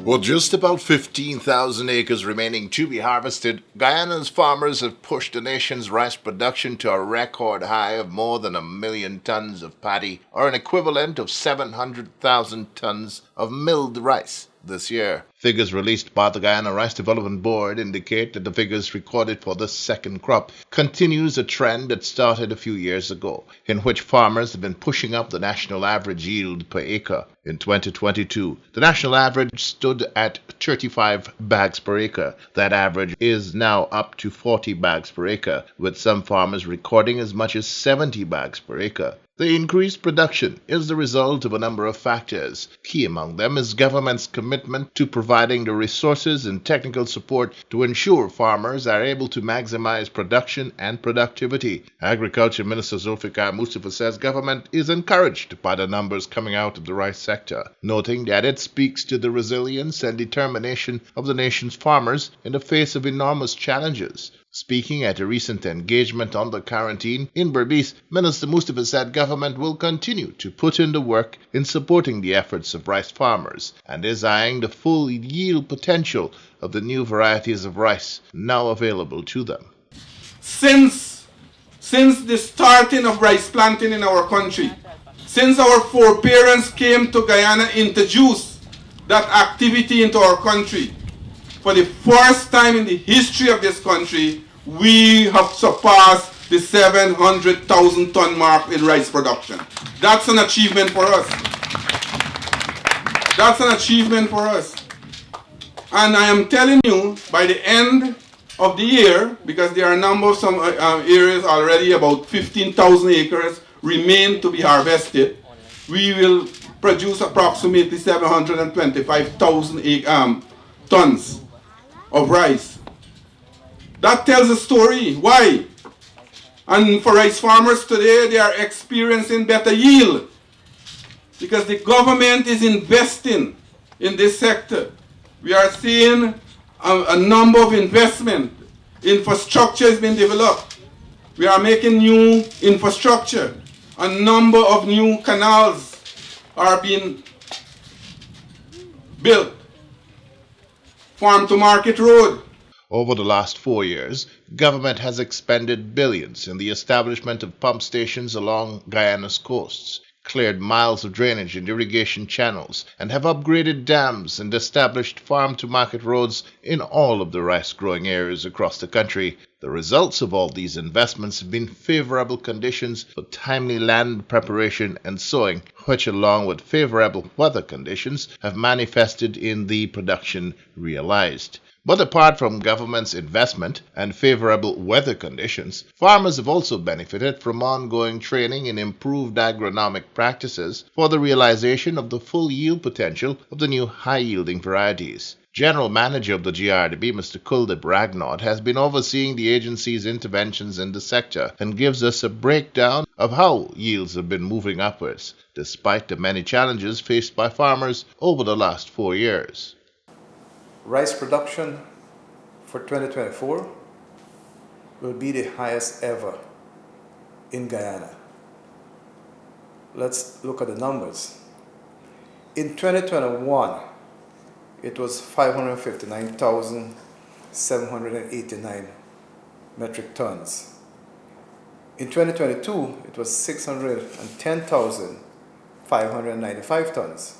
With just about 15,000 acres remaining to be harvested, Guyana's farmers have pushed the nation's rice production to a record high of more than 1 million tons of paddy, or an equivalent of 700,000 tons of milled rice this year. Figures released by the Guyana Rice Development Board indicate that the figures recorded for this second crop continues a trend that started a few years ago, in which farmers have been pushing up the national average yield per acre. In 2022, the national average stood at 35 bags per acre. That average is now up to 40 bags per acre, with some farmers recording as much as 70 bags per acre. The increased production is the result of a number of factors. Key among them is government's commitment to providing the resources and technical support to ensure farmers are able to maximize production and productivity. Agriculture Minister Zulfikar Mustafa says government is encouraged by the numbers coming out of the rice sector, noting that it speaks to the resilience and determination of the nation's farmers in the face of enormous challenges. Speaking at a recent engagement on the quarantine in Berbice, Minister Mustafa said government will continue to put in the work in supporting the efforts of rice farmers and is eyeing the full yield potential of the new varieties of rice now available to them. Since the starting of rice planting in our country, since our foreparents came to Guyana, introduced that activity into our country, for the first time in the history of this country, we have surpassed the 700,000 ton mark in rice production. That's an achievement for us. That's an achievement for us. And I am telling you, by the end of the year, because there are a number of some areas already, about 15,000 acres remain to be harvested, we will produce approximately 725,000 tons of rice. That tells a story. Why? And for rice farmers today, they are experiencing better yield because the government is investing in this sector. We are seeing a number of investment. Infrastructure has been developed. We are making new infrastructure. A number of new canals are being built. Farm to market road. Over the last 4 years, government has expended billions in the establishment of pump stations along Guyana's coasts, cleared miles of drainage and irrigation channels, and have upgraded dams and established farm-to-market roads in all of the rice-growing areas across the country. The results of all these investments have been favorable conditions for timely land preparation and sowing, which, along with favorable weather conditions, have manifested in the production realized. But apart from government's investment and favorable weather conditions, farmers have also benefited from ongoing training in improved agronomic practices for the realization of the full yield potential of the new high-yielding varieties. General Manager of the GRDB, Mr. Kuldip Ragnod, has been overseeing the agency's interventions in the sector and gives us a breakdown of how yields have been moving upwards, despite the many challenges faced by farmers over the last 4 years. Rice production for 2024 will be the highest ever in Guyana. Let's look at the numbers. In 2021, it was 559,789 metric tons. In 2022, it was 610,595 tons.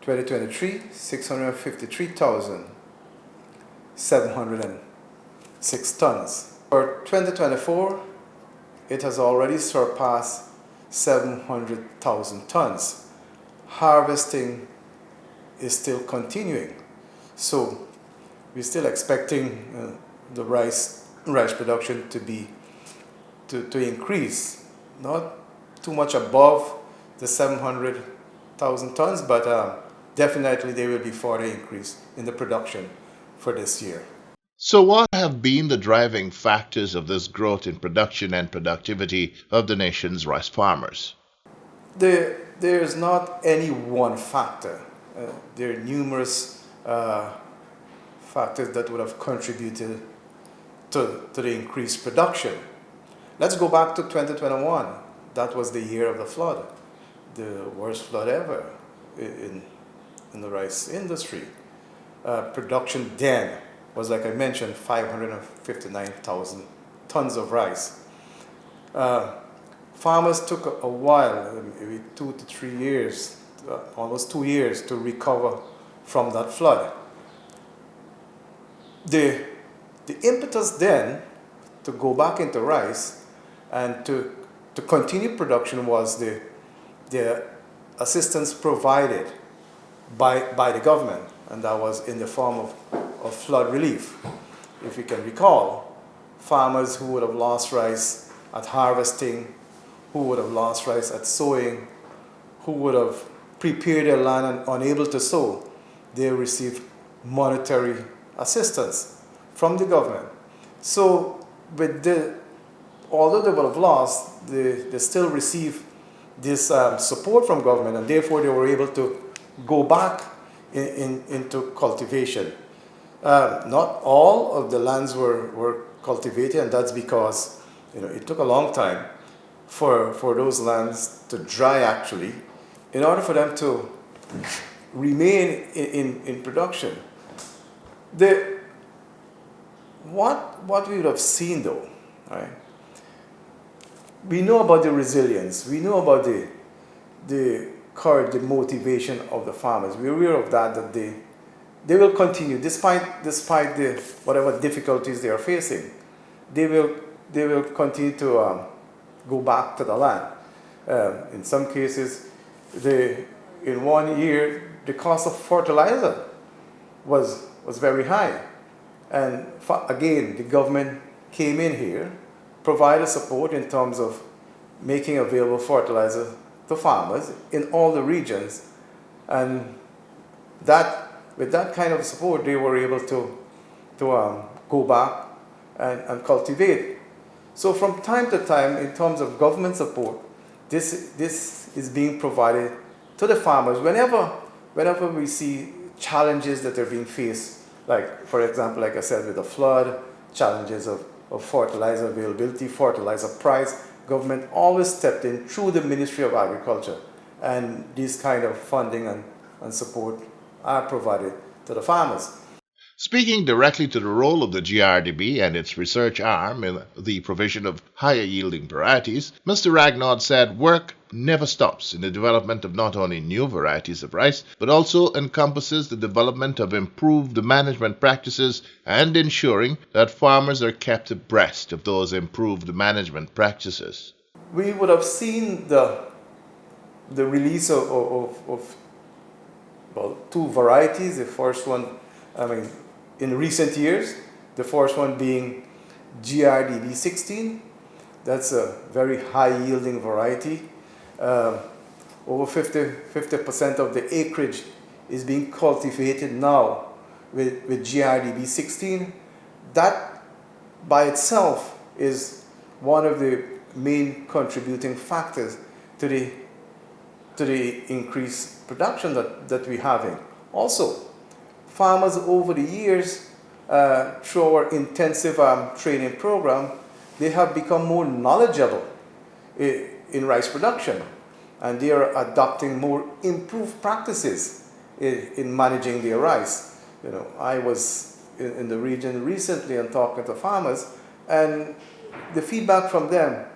2023, 653,706 tons. For 2024, it has already surpassed 700,000 tons. Harvesting is still continuing. So we're still expecting the rice production to increase, not too much above the 700,000 tons, but definitely there will be further increase in the production for this year. So what have been the driving factors of this growth in production and productivity of the nation's rice farmers? There is not any one factor. There are numerous factors that would have contributed to the increased production. Let's go back to 2021. That was the year of the flood, the worst flood ever in in the rice industry. Production then was, like I mentioned, 559,000 tons of rice. Farmers took a while, maybe 2 to 3 years, almost 2 years, to recover from that flood. The impetus then to go back into rice and to continue production was the assistance provided by the government, and that was in the form of flood relief. If you can recall, farmers who would have lost rice at harvesting, who would have lost rice at sowing, who would have prepared their land and unable to sow, they received monetary assistance from the government. So although they would have lost, they still received this support from government, and therefore they were able to go back into cultivation. Not all of the lands were cultivated, and that's because it took a long time for those lands to dry, actually, in order for them to remain in production. What we would have seen, though, right? We know about the resilience. We know about the courage, the motivation of the farmers. We're aware of that they will continue despite the whatever difficulties they are facing. They will continue to go back to the land. In some cases, in 1 year, the cost of fertilizer was very high. And again, the government came in here, provided support in terms of making available fertilizer to farmers in all the regions. And with that kind of support, they were able to go back and cultivate. So from time to time, in terms of government support, this is being provided to the farmers whenever we see challenges that are being faced, like, for example, like I said, with the flood, challenges of fertilizer availability, fertilizer price. Government always stepped in through the Ministry of Agriculture, and these kind of funding and support are provided to the farmers. Speaking directly to the role of the GRDB and its research arm in the provision of higher yielding varieties, Mr. Ragnaud said work never stops in the development of not only new varieties of rice, but also encompasses the development of improved management practices and ensuring that farmers are kept abreast of those improved management practices. We would have seen the release of two varieties. The first one, in recent years, the first one being GRDB 16. That's a very high yielding variety. Over 50% of the acreage is being cultivated now with GRDB 16. That by itself is one of the main contributing factors to the increased production that we're having. Also, farmers over the years, through our intensive training program, they have become more knowledgeable in rice production, and they are adopting more improved practices in managing their rice. I was in the region recently and talking to farmers, and the feedback from them,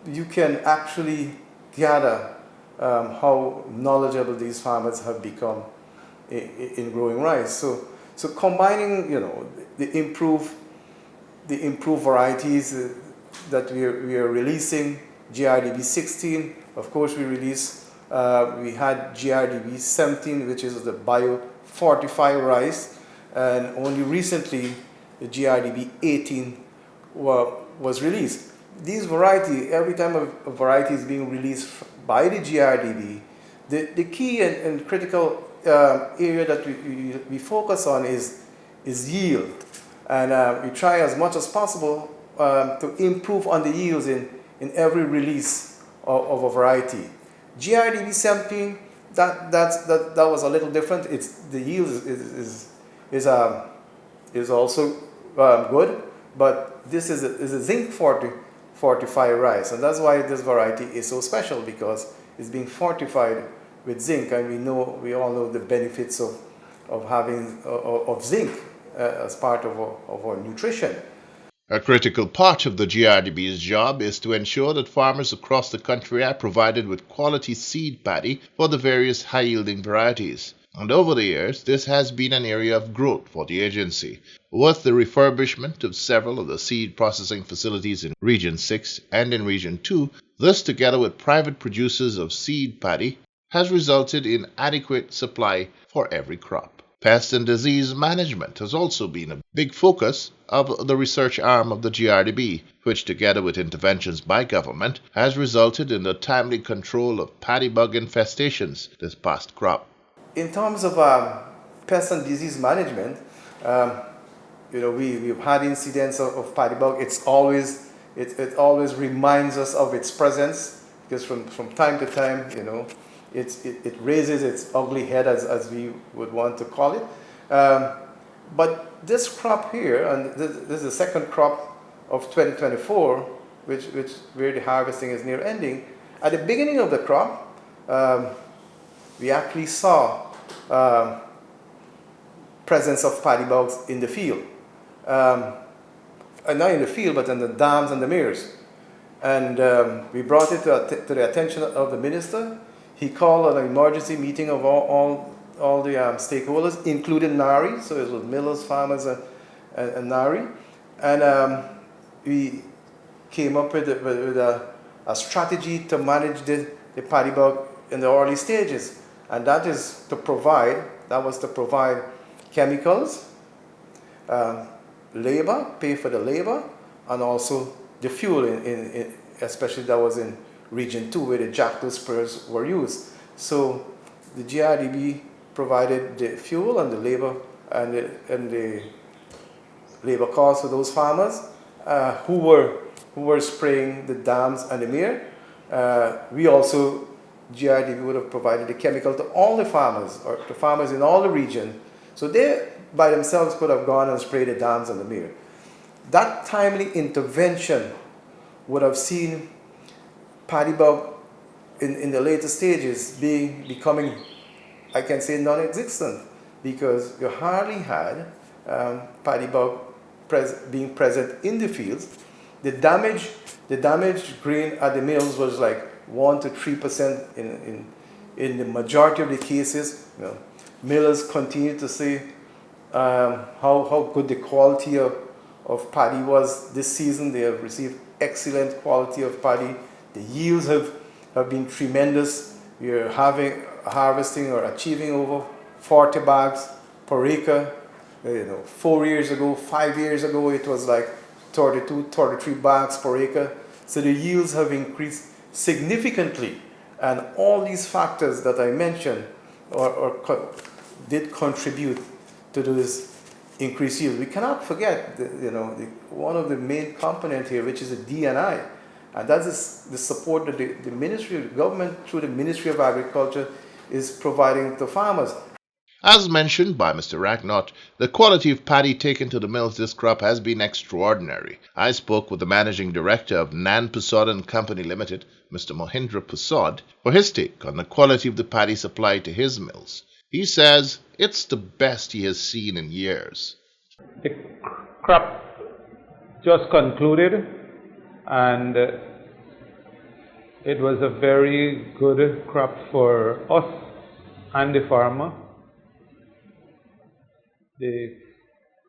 you can actually gather how knowledgeable these farmers have become in growing rice. So combining, the improved varieties that we are releasing, GRDB 16, of course we had GRDB 17, which is the bio-fortified rice, and only recently the GRDB 18 was released. These variety, every time a variety is being released by the GRDB, the key and critical area that we focus on is yield, and we try as much as possible to improve on the yields in every release of a variety. GRDB 17, that was a little different. The yield is also good, but this is a zinc fortified rice, and that's why this variety is so special, because it's being fortified with zinc, and we all know the benefits of having of zinc as part of our nutrition. A critical part of the GRDB's job is to ensure that farmers across the country are provided with quality seed paddy for the various high-yielding varieties. And over the years, this has been an area of growth for the agency, with the refurbishment of several of the seed processing facilities in Region 6 and in Region 2. This, together with private producers of seed paddy, has resulted in adequate supply for every crop. Pest and disease management has also been a big focus of the research arm of the GRDB, which, together with interventions by government, has resulted in the timely control of paddy bug infestations this past crop. In terms of pest and disease management, we've had incidents of paddy bug. It always reminds us of its presence, because from time to time, it raises its ugly head, as we would want to call it. But this crop here, and this is the second crop of 2024, where the harvesting is near ending. At the beginning of the crop, we actually saw presence of paddy bugs in the field. Not in the field, but in the dams and the meres. And we brought it to the attention of the minister. He called an emergency meeting of all the stakeholders, including NARI, so it was millers, farmers, and NARI. And we came up with a strategy to manage the paddy bug in the early stages. And that was to provide chemicals, labor, pay for the labor, and also the fuel, especially that was in Region 2, where the jackal spurs were used. So the GRDB provided the fuel and the labor and the labor costs for those farmers who were spraying the dams and the mere. We also, GRDB would have provided the chemical to all the farmers, or to farmers in all the region. So they by themselves could have gone and sprayed the dams and the mere. That timely intervention would have seen paddy bug in the later stages becoming, I can say, non-existent, because you hardly had paddy bug being present in the fields. The damaged grain at the mills was like 1 to 3% in the majority of the cases. Millers continue to say how good the quality of paddy was this season. They have received excellent quality of paddy. The yields have been tremendous. We are harvesting or achieving over 40 bags per acre. 4 years ago, 5 years ago, it was like 32, 33 bags per acre. So the yields have increased significantly. And all these factors that I mentioned did contribute to this increased yield. We cannot forget one of the main components here, which is the DNI. And that is the support that the Ministry of Government, through the Ministry of Agriculture, is providing to farmers. As mentioned by Mr. Racknott, the quality of paddy taken to the mills this crop has been extraordinary. I spoke with the managing director of Nan Prasad and Company Limited, Mr. Mohindra Prasad, for his take on the quality of the paddy supplied to his mills. He says it's the best he has seen in years. The crop just concluded, and it was a very good crop for us and the farmer.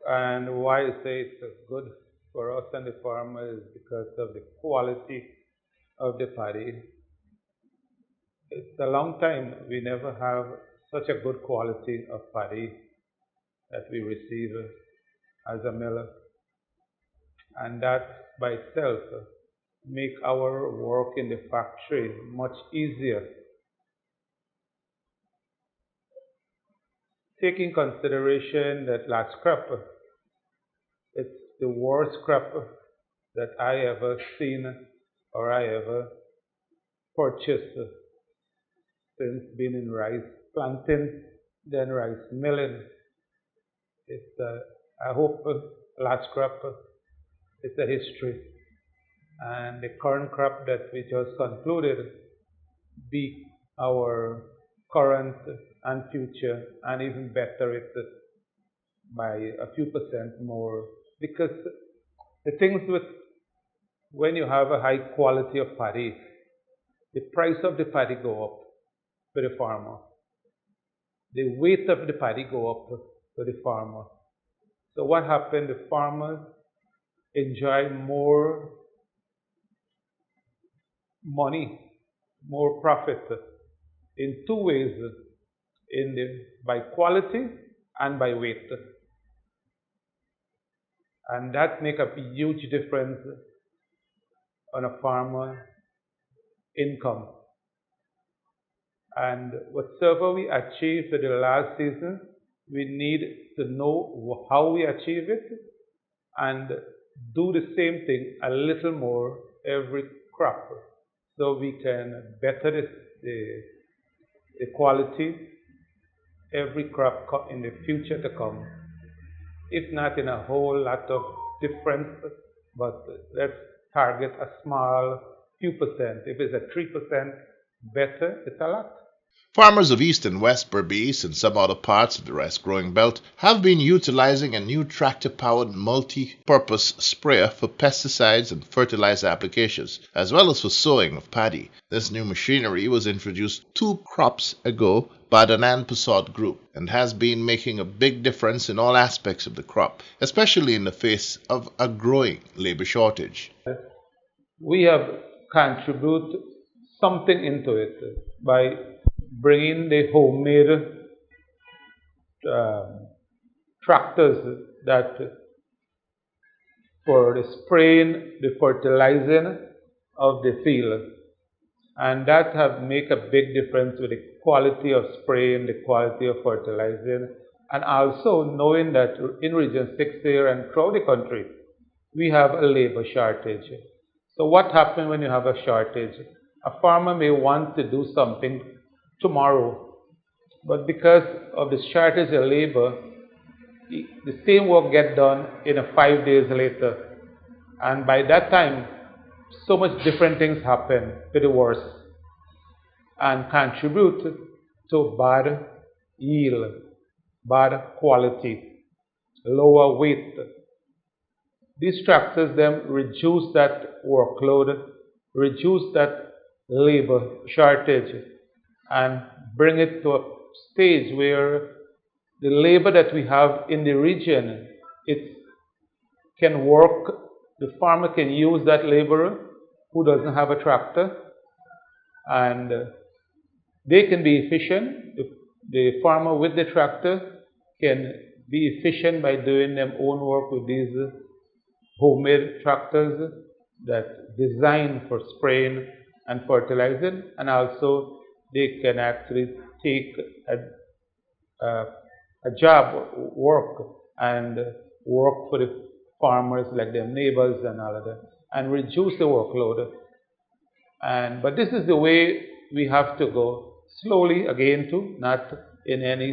And why I say it's good for us and the farmer is because of the quality of the paddy. It's a long time we never have such a good quality of paddy that we receive as a miller, and that by itself make our work in the factory much easier. Take in consideration that last crop, it's the worst crop that I ever seen or I ever purchased since being in rice planting, then rice milling. I hope last crop is a history, and the current crop that we just concluded beat our current and future, and even better it by a few percent more. Because the things with when you have a high quality of paddy, the price of the paddy go up for the farmer. The weight of the paddy go up for the farmer. So what happened? The farmers enjoy more money, more profit in two ways, by quality and by weight. And that make a huge difference on a farmer income. And whatever we achieved for the last season, we need to know how we achieve it and do the same thing a little more every crop, so we can better the quality every crop in the future to come. If not in a whole lot of difference, but let's target a small few percent. If it's a 3% better, it's a lot. Farmers of East and West Berbice and some other parts of the rice growing belt have been utilizing a new tractor-powered multi-purpose sprayer for pesticides and fertilizer applications, as well as for sowing of paddy. This new machinery was introduced 2 crops ago by the Nan-Pusod group and has been making a big difference in all aspects of the crop, especially in the face of a growing labor shortage. We have contributed something into it by bringing the homemade tractors that for the spraying, the fertilizing of the field. And that have make a big difference with the quality of spraying, the quality of fertilizing, and also knowing that in Region 6 here and throughout the country, we have a labor shortage. So what happens when you have a shortage? A farmer may want to do something tomorrow, but because of the shortage of labor, the same work get done in 5 days later, and by that time so much different things happen to the worse and contribute to bad yield, bad quality, lower weight. These tractors then reduce that workload, reduce that labor shortage, and bring it to a stage where the labor that we have in the region, it can work. The farmer can use that laborer who doesn't have a tractor, and they can be efficient. The farmer with the tractor can be efficient by doing their own work with these homemade tractors that designed for spraying and fertilizing, and also they can actually take a job work and work for the farmers like their neighbors and all of that, and reduce the workload. But this is the way we have to go, slowly again too, not in any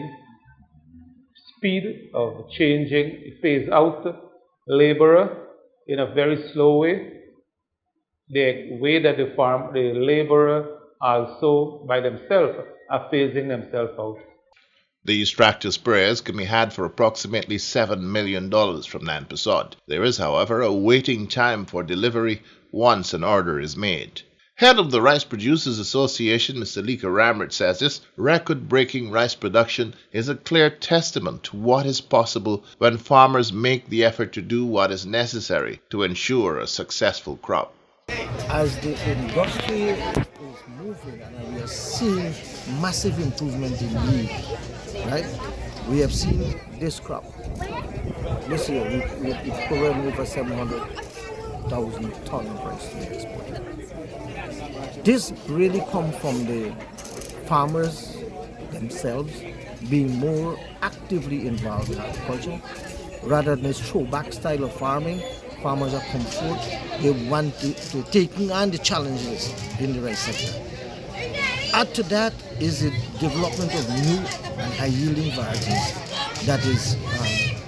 speed of changing, phase out laborer in a very slow way. The way that the laborer also by themselves are phasing themselves out. These tractor sprayers can be had for approximately $7 million from Nan-Pusod. There is, however, a waiting time for delivery once an order is made. Head of the Rice Producers Association, Mr. Lika Ramrit, says this record-breaking rice production is a clear testament to what is possible when farmers make the effort to do what is necessary to ensure a successful crop. As the industry is moving and we are seeing massive improvement in yield, right? We have seen this crop. This year we covered over 700,000 tons of rice to be exported. This really comes from the farmers themselves being more actively involved in agriculture rather than this throwback style of farming. Farmers are come forth, they want to taking on the challenges in the rice sector. Add to that is the development of new and high yielding varieties that is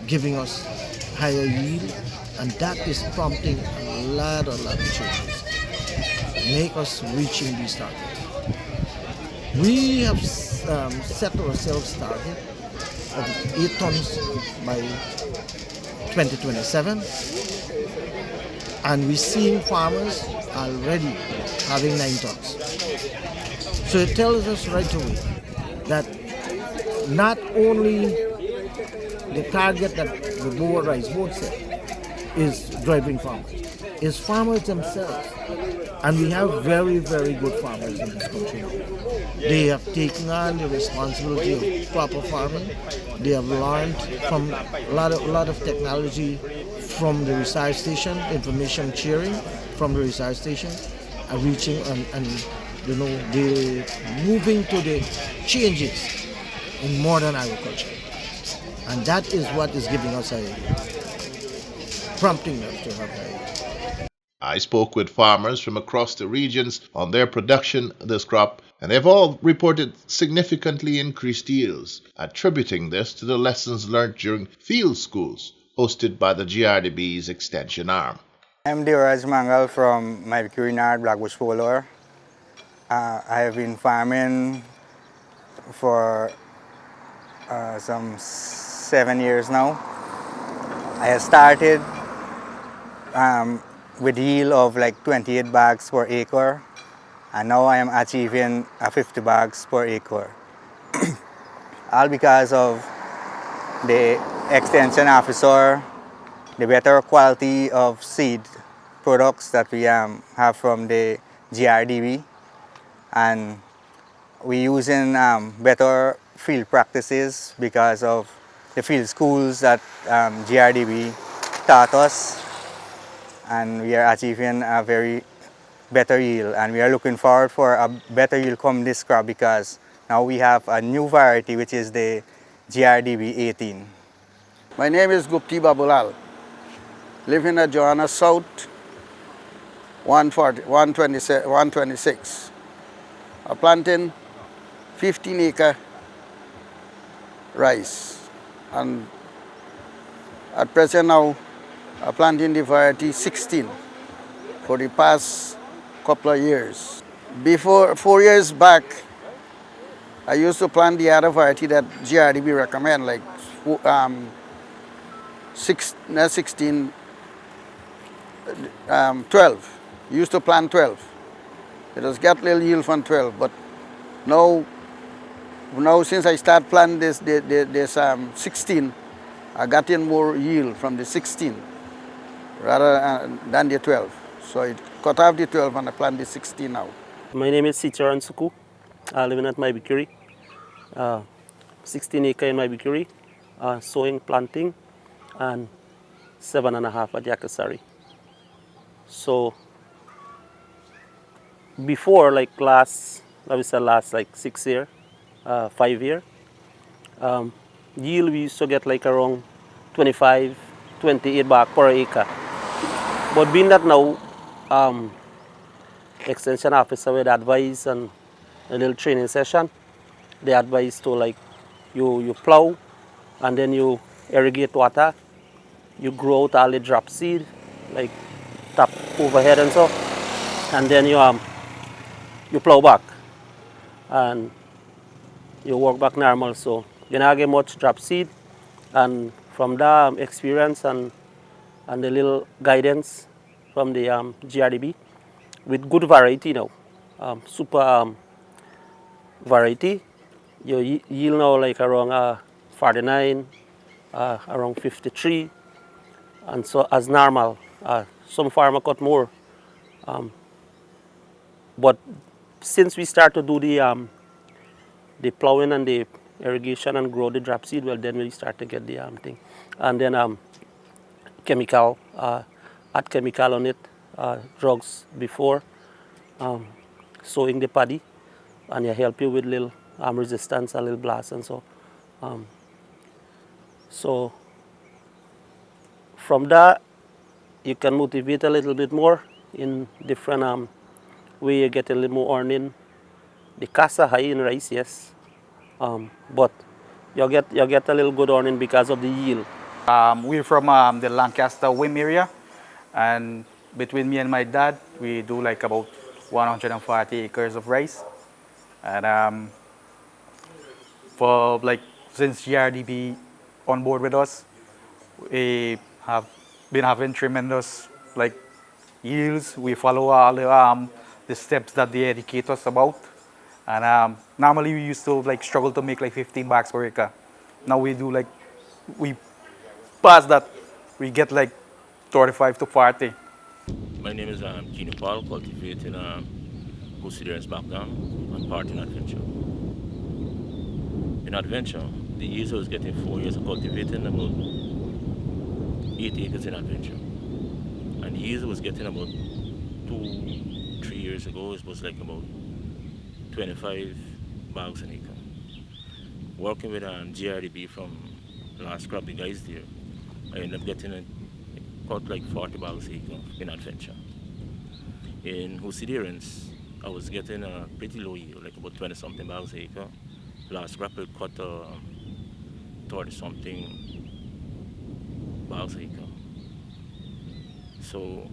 giving us higher yield, and that is prompting a lot of changes, make us reaching these targets. We have set ourselves target of 8 tons by 2027, and we're seeing farmers already having 9 tons. So it tells us right away that not only the target that the Moa Rice Board set is driving farmers, it's farmers themselves. And we have very, very good farmers in this country now. They have taken on the responsibility of proper farming. They have learned from a lot of technology from the research station, information sharing from the research station, reaching and they're moving to the changes in modern agriculture. And that is what is giving us a prompting us to have a. I spoke with farmers from across the regions on their production this crop, and they've all reported significantly increased yields, attributing this to the lessons learned during field schools hosted by the GRDB's extension arm. I'm Deoraj Mangal from my Curinard Blackbush Follower. I have been farming for some 7 years now. I have started with yield of like 28 bags per acre, and now I am achieving 50 bags per acre. All because of the extension officer, the better quality of seed products that we have from the GRDB, and we're using better field practices because of the field schools that GRDB taught us, and we are achieving a very better yield, and we are looking forward for a better yield come this crop because now we have a new variety which is the GRDB 18. My name is Gupti Babulal, living at Johanna South, 126. I'm planting 15-acre rice, and at present now I'm planting the variety 16 for the past couple of years. Before 4 years back, I used to plant the other variety that GRDB recommend, like 16, 12. Used to plant 12. It was get little yield from 12, but now since I start planting this 16, I got in more yield from the 16 rather than the 12. So I cut off the 12 and I plant the 16 now. My name is Sicharan Suku. I live at my Bikuri. 16 acre in my Bikuri, sowing, planting, and 7.5 at Yakasari. So before, like last like 6 year, 5 year, yield we used to get like around 25, 28 baht per acre. But being that now, extension officer with advice and a little training session, they advise to like you plow and then you irrigate water, you grow out all the drop seed, like tap overhead and so, and then you plow back and you work back normal. So you not get much drop seed, and from that experience and the little guidance from the GRDB with good variety now, super variety, you yield now like around 49, around 53, and so as normal. Some farmer cut more, but since we start to do the plowing and the irrigation and grow the drop seed, well then we start to get the thing, and then chemical, add chemical on it, drugs before sowing the paddy, and it help you with little resistance, a little blast, and so. So from that, you can motivate a little bit more in different way. You get a little more earning. The costs are high in rice, yes, but you get a little good earning because of the yield. We're from the Lancaster Wim area, and between me and my dad, we do like about 140 acres of rice. And for like since GRDB on board with us, we have been having tremendous like yields. We follow all the steps that they educate us about. And normally we used to like struggle to make like 15 bags per acre. Now we do like, we pass that, we get like 35 to 40. My name is Kino Paul, cultivating Considerance background and part in Adventure. In Adventure, the years I was getting 4 years of cultivating about 8 acres in Adventure. And the years I was getting about 2-3 years ago, it was like about 25 bags an acre. Working with GRDB from last crop, the guys there, I ended up getting about like 40 bags an acre in Adventure. In Considerance, I was getting a pretty low yield, like about 20 something bags an acre. Last crop I cut 30 something bags an acre. So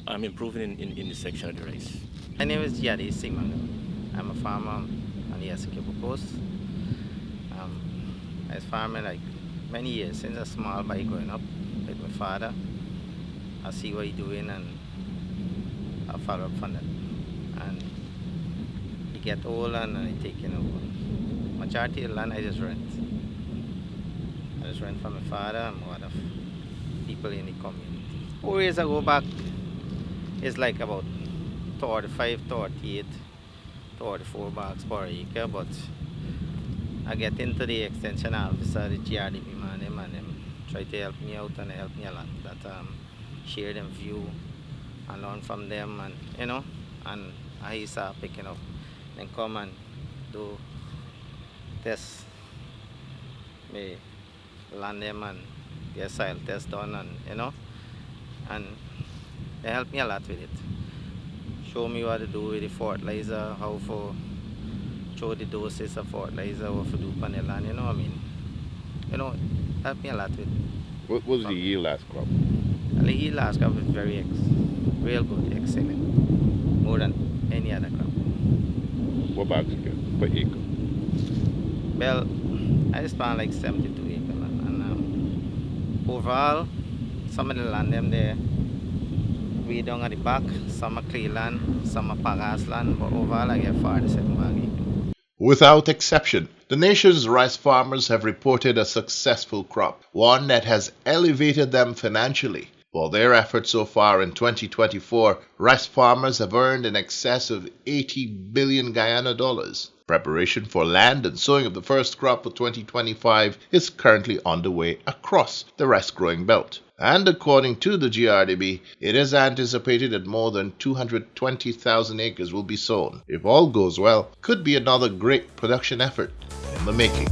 I'm improving in this section of the rice. My name is Jadi Sigmund. I'm a farmer on the Essequibo Coast. I was farming like many years, since a small boy growing up with my father. I see what he's doing and I follow up from that. And he get old and I take over. Majority of the land I just rent. I just rent from my father and more other people in the community. 4 years ago back, it's like about 35, 38, 34 bags per acre, but I get into the extension officer, the GRDB man, and him try to help me out and help me a lot. That share them view and learn from them, and and I start picking up. Then come and do test me land them and get soil test done, and and they help me a lot with it. Show me what to do with the fertilizer, how to show the doses of fertilizer, what to do on the land, what I mean. Help me a lot with it. What was the yield last crop? The yield last crop was real good, excellent. More than any other crop. What bags you get per acre? Well, I just planted like 72 acres land. And overall, some of the land them there, way down at the back, some are clay land, some are pagass land, but overall I get 47 bags. Without exception, the nation's rice farmers have reported a successful crop, one that has elevated them financially. For their efforts so far in 2024, rice farmers have earned in excess of 80 billion Guyana dollars. Preparation for land and sowing of the first crop for 2025 is currently underway across the rice growing belt. And according to the GRDB, it is anticipated that more than 220,000 acres will be sown. If all goes well, could be another great production effort in the making.